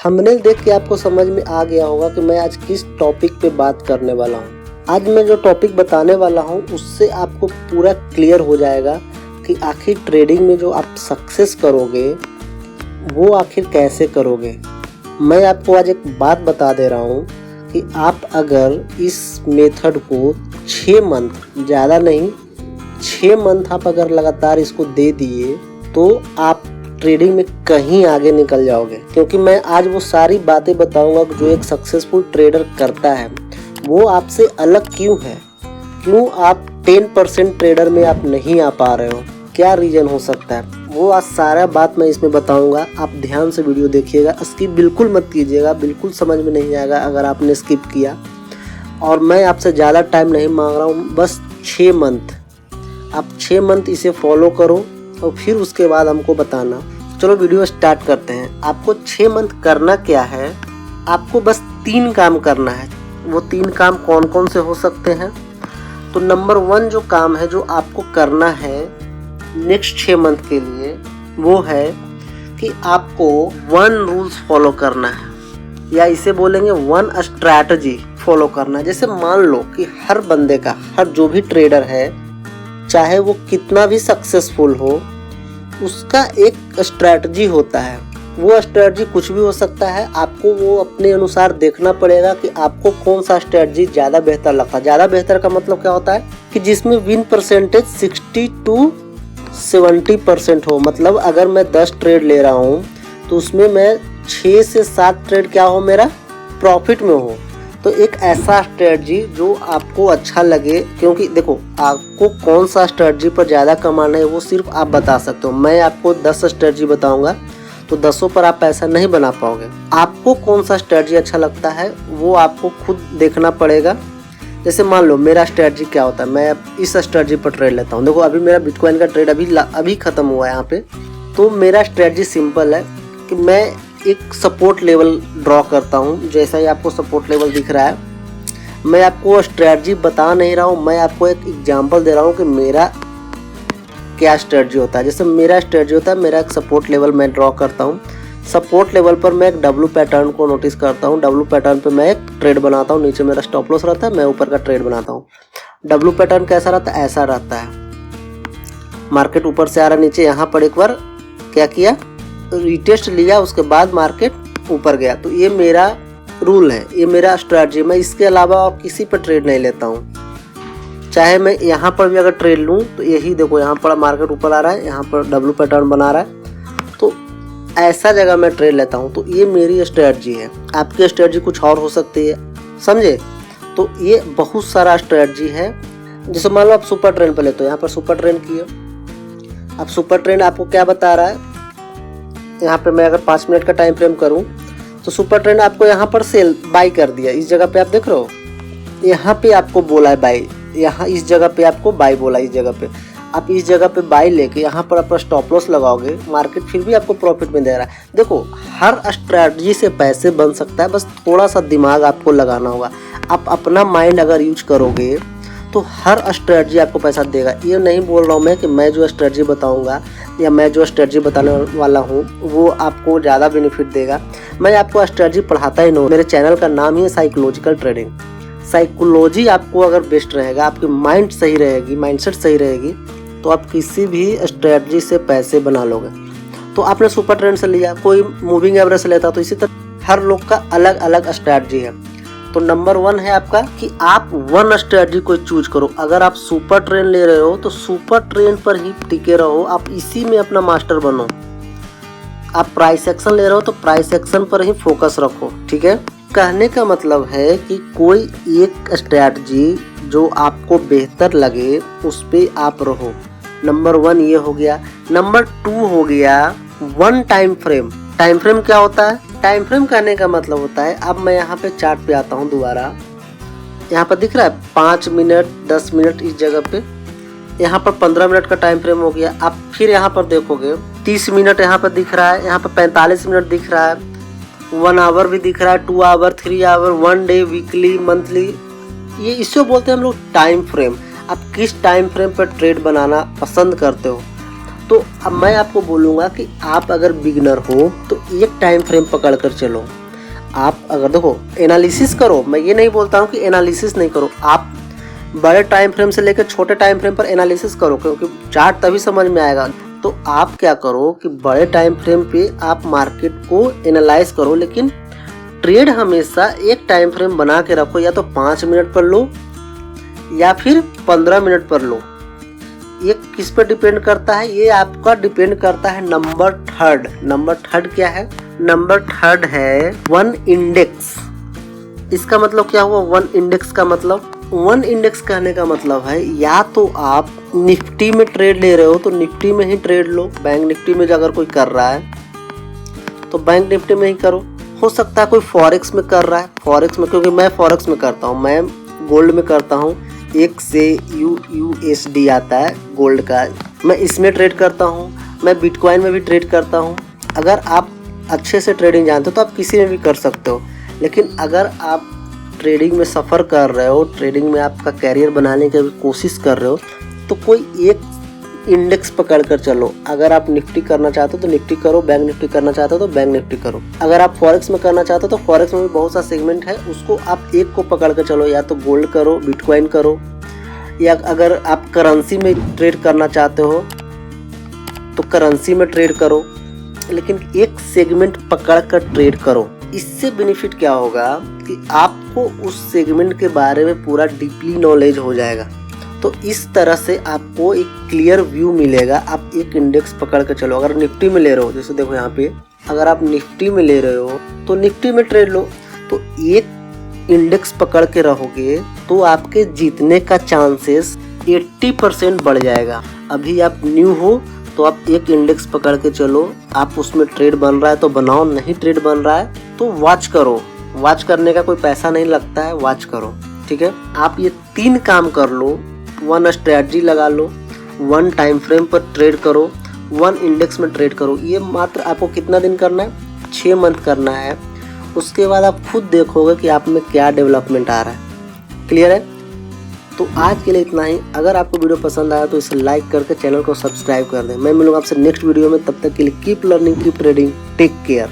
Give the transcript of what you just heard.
Thumbnail देख के आपको समझ में आ गया होगा कि मैं आज किस टॉपिक पे बात करने वाला हूँ। आज मैं जो टॉपिक बताने वाला हूँ उससे आपको पूरा क्लियर हो जाएगा कि आखिर ट्रेडिंग में जो आप सक्सेस करोगे वो आखिर कैसे करोगे। मैं आपको आज एक बात बता दे रहा हूँ कि आप अगर इस मेथड को 6 मंथ, ज़्यादा नहीं 6 मंथ आप अगर लगातार इसको दे दिए तो आप ट्रेडिंग में कहीं आगे निकल जाओगे। क्योंकि मैं आज वो सारी बातें बताऊंगा जो एक सक्सेसफुल ट्रेडर करता है वो आपसे अलग क्यों है, क्यों आप 10% ट्रेडर में आप नहीं आ पा रहे हो, क्या रीज़न हो सकता है, वो आज सारा बात मैं इसमें बताऊंगा। आप ध्यान से वीडियो देखिएगा, स्किप बिल्कुल मत कीजिएगा, बिल्कुल समझ में नहीं आएगा अगर आपने स्किप किया। और मैं आपसे ज़्यादा टाइम नहीं मांग रहा हूँ, बस 6 मंथ, आप 6 मंथ इसे फॉलो करो और फिर उसके बाद हमको बताना। चलो वीडियो स्टार्ट करते हैं। आपको 6 मंथ करना क्या है, आपको बस 3 काम करना है। वो 3 काम कौन कौन से हो सकते हैं? तो नंबर 1 जो काम है जो आपको करना है नेक्स्ट 6 मंथ के लिए वो है कि आपको 1 रूल्स फॉलो करना है, या इसे बोलेंगे 1 स्ट्रैटेजी फॉलो करना है। जैसे मान लो कि हर बंदे का, हर जो भी ट्रेडर है, चाहे वो कितना भी सक्सेसफुल हो, उसका एक स्ट्रैटेजी होता है। वो स्ट्रैटेजी कुछ भी हो सकता है, आपको वो अपने अनुसार देखना पड़ेगा कि आपको कौन सा स्ट्रैटेजी ज़्यादा बेहतर लगता है। ज़्यादा बेहतर का मतलब क्या होता है कि जिसमें विन परसेंटेज 60 to 70% हो। मतलब अगर मैं 10 ट्रेड ले रहा हूँ तो उसमें मैं 6 से 7 ट्रेड क्या हो, मेरा प्रॉफिट में हो। तो एक ऐसा स्ट्रेटजी जो आपको अच्छा लगे, क्योंकि देखो आपको कौन सा स्ट्रेटजी पर ज़्यादा कमाना है वो सिर्फ आप बता सकते हो। मैं आपको 10 स्ट्रेटजी बताऊंगा तो 10 पर आप पैसा नहीं बना पाओगे। आपको कौन सा स्ट्रेटजी अच्छा लगता है वो आपको खुद देखना पड़ेगा। जैसे मान लो मेरा स्ट्रेटजी क्या होता है, मैं इस स्ट्रेटजी पर ट्रेड लेता हूँ। देखो अभी मेरा बिटकॉइन का ट्रेड अभी ख़त्म हुआ है यहाँ पे। तो मेरा स्ट्रेटजी सिंपल है कि मैं एक सपोर्ट लेवल ड्रॉ करता हूँ। जैसा ही आपको सपोर्ट लेवल दिख रहा है, मैं आपको स्ट्रेटजी बता नहीं रहा हूँ, मैं आपको एक एग्जांपल दे रहा हूँ कि मेरा क्या स्ट्रेटजी होता है। जैसे मेरा स्ट्रेटजी होता है, मेरा एक सपोर्ट लेवल मैं ड्रॉ करता हूँ। सपोर्ट लेवल पर मैं एक डब्ल्यू पैटर्न को नोटिस करता हूँ। डब्ल्यू पैटर्न पर मैं एक ट्रेड बनाता हूँ, नीचे मेरा स्टॉप लॉस रहता है, मैं ऊपर का ट्रेड बनाता हूँ। डब्ल्यू पैटर्न कैसा रहता है, ऐसा रहता है। मार्केट ऊपर से आ रहा नीचे, यहाँ पर एक बार क्या किया, रिटेस्ट लिया, उसके बाद मार्केट ऊपर गया। तो ये मेरा रूल है, ये मेरा स्ट्रैटेजी। मैं इसके अलावा और किसी पर ट्रेड नहीं लेता हूँ। चाहे मैं यहाँ पर भी अगर ट्रेड लूँ तो यही देखो, यहाँ पर मार्केट ऊपर आ रहा है, यहाँ पर डब्ल्यू पैटर्न बना रहा है, तो ऐसा जगह मैं ट्रेड लेता हूँ। तो ये मेरी स्ट्रैटेजी है। आपकी स्ट्रैटेजी कुछ और हो सकती है, समझे? तो ये बहुत सारा स्ट्रैटेजी है। जैसे मान लो आप सुपर ट्रेंड पर लेते हो, यहाँ पर सुपर ट्रेंड किए। अब सुपर ट्रेंड आपको क्या बता रहा है, यहाँ पे मैं अगर 5 मिनट का टाइम फ्रेम करूँ तो सुपर ट्रेंड आपको यहाँ पर सेल बाई कर दिया। इस जगह पे आप देख रहे हो, यहाँ पे आपको बोला है बाई, यहाँ इस जगह पे आपको बाई बोला। इस जगह पे आप इस जगह पे बाई लेके यहाँ पर अपना स्टॉप लॉस लगाओगे, मार्केट फिर भी आपको प्रॉफिट में दे रहा है। देखो हर स्ट्रैटेजी से पैसे बन सकता है, बस थोड़ा सा दिमाग आपको लगाना होगा। आप अपना माइंड अगर यूज करोगे तो हर स्ट्रैटेजी आपको पैसा देगा। ये नहीं बोल रहा हूँ मैं कि मैं जो स्ट्रैटेजी बताऊँगा या मैं जो स्ट्रैटेजी बताने वाला हूँ वो आपको ज़्यादा बेनिफिट देगा। मैं आपको स्ट्रैटेजी पढ़ाता ही नहीं। मेरे चैनल का नाम ही है साइकोलॉजिकल ट्रेडिंग। साइकोलॉजी आपको अगर बेस्ट रहेगा, आपकी माइंड सही रहेगी, माइंडसेट सही रहेगी, तो आप किसी भी स्ट्रैटेजी से पैसे बना लोगे। तो आपने सुपर ट्रेंड से लिया, कोई मूविंग एवरेज से लेता, तो इसी तरह हर लोग का अलग अलग स्ट्रैटेजी है। तो नंबर 1 है आपका कि आप 1 स्ट्रैटेजी को चूज करो। अगर आप सुपर ट्रेंड ले रहे हो तो सुपर ट्रेंड पर ही टिके रहो, आप इसी में अपना मास्टर बनो। आप प्राइस एक्शन ले रहे हो तो प्राइस एक्शन पर ही फोकस रखो, ठीक है? कहने का मतलब है कि कोई एक स्ट्रैटेजी जो आपको बेहतर लगे उस पे आप रहो। नंबर 1 ये हो गया। नंबर 2 हो गया 1 टाइम फ्रेम। टाइम फ्रेम क्या होता है? टाइम फ्रेम कहने का मतलब होता है, अब मैं यहाँ पे चार्ट पे आता हूँ दोबारा, यहाँ पर दिख रहा है 5 मिनट 10 मिनट, इस जगह पे यहाँ पर 15 मिनट का टाइम फ्रेम हो गया। आप फिर यहाँ पर देखोगे 30 मिनट यहाँ पर दिख रहा है, यहाँ पर 45 मिनट दिख रहा है, 1 आवर भी दिख रहा है, 2 hour, 3 hour, 1 day, weekly, monthly. ये इसको बोलते हैं हम लोग टाइम फ्रेम। आप किस टाइम फ्रेम पर ट्रेड बनाना पसंद करते हो? तो अब मैं आपको बोलूँगा कि आप अगर बिगिनर हो तो एक टाइम फ्रेम पकड़ कर चलो। आप अगर देखो एनालिसिस करो, मैं ये नहीं बोलता हूँ कि एनालिसिस नहीं करो, आप बड़े टाइम फ्रेम से लेकर छोटे टाइम फ्रेम पर एनालिसिस करो, क्योंकि चार्ट तभी समझ में आएगा। तो आप क्या करो कि बड़े टाइम फ्रेम पे आप मार्केट को एनालाइज करो, लेकिन ट्रेड हमेशा एक टाइम फ्रेम बना के रखो, या तो 5 मिनट पर लो या फिर 15 मिनट पर लो। ये किस पर डिपेंड करता है? ये आपका डिपेंड करता है नंबर थर्ड। नंबर थर्ड क्या है? नंबर थर्ड है वन इंडेक्स। इसका मतलब क्या हुआ? वन इंडेक्स का मतलब, वन इंडेक्स कहने का मतलब है या तो आप निफ्टी में ट्रेड ले रहे हो तो निफ्टी में ही ट्रेड लो। बैंक निफ्टी में अगर कोई कर रहा है तो बैंक निफ्टी में ही करो। हो सकता है कोई फॉरेक्स में कर रहा है, फॉरेक्स में, क्योंकि मैं फॉरेक्स में करता हूँ, मैं गोल्ड में करता हूँ। एक से USD आता है गोल्ड का, मैं इसमें ट्रेड करता हूँ। मैं बिटकॉइन में भी ट्रेड करता हूँ। अगर आप अच्छे से ट्रेडिंग जानते हो तो आप किसी में भी कर सकते हो, लेकिन अगर आप ट्रेडिंग में सफ़र कर रहे हो, ट्रेडिंग में आपका कैरियर बनाने की कोशिश कर रहे हो, तो कोई एक इंडेक्स पकड़ कर चलो। अगर आप निफ्टी करना चाहते हो तो निफ्टी करो, बैंक निफ्टी करना चाहते हो तो बैंक निफ्टी करो। अगर आप फॉरेक्स में करना चाहते हो तो फॉरेक्स में भी बहुत सा सेगमेंट है, उसको आप एक को पकड़ कर चलो, या तो गोल्ड करो, बिटकॉइन करो, या अगर आप करेंसी में ट्रेड करना चाहते हो तो करेंसी में ट्रेड करो, लेकिन एक सेगमेंट पकड़ कर ट्रेड करो। इससे बेनिफिट क्या होगा कि आपको उस सेगमेंट के बारे में पूरा डीपली नॉलेज हो जाएगा। तो इस तरह से आपको एक क्लियर व्यू मिलेगा। आप एक इंडेक्स पकड़ के चलो। अगर निफ्टी में ले रहे हो, जैसे देखो यहाँ पे, अगर आप निफ्टी में ले रहे हो तो निफ्टी में ट्रेड लो। तो एक इंडेक्स पकड़ के रहोगे तो आपके जीतने का चांसेस 80% बढ़ जाएगा। अभी आप न्यू हो तो आप एक इंडेक्स पकड़ के चलो, आप उसमें ट्रेड बन रहा है तो बनाओ, नहीं ट्रेड बन रहा है तो वॉच करो। वॉच करने का कोई पैसा नहीं लगता है, वॉच करो, ठीक है। आप ये 3 काम कर लो, वन स्ट्रैटेजी लगा लो, वन टाइम फ्रेम पर ट्रेड करो, वन इंडेक्स में ट्रेड करो। ये मात्र आपको कितना दिन करना है? 6 मंथ करना है। उसके बाद आप खुद देखोगे कि आप में क्या डेवलपमेंट आ रहा है। क्लियर है? तो आज के लिए इतना ही। अगर आपको वीडियो पसंद आया तो इसे लाइक करके चैनल को सब्सक्राइब कर दें। मैं मिलूंगा आपसे नेक्स्ट वीडियो में, तब तक के लिए keep learning, keep trading, take care.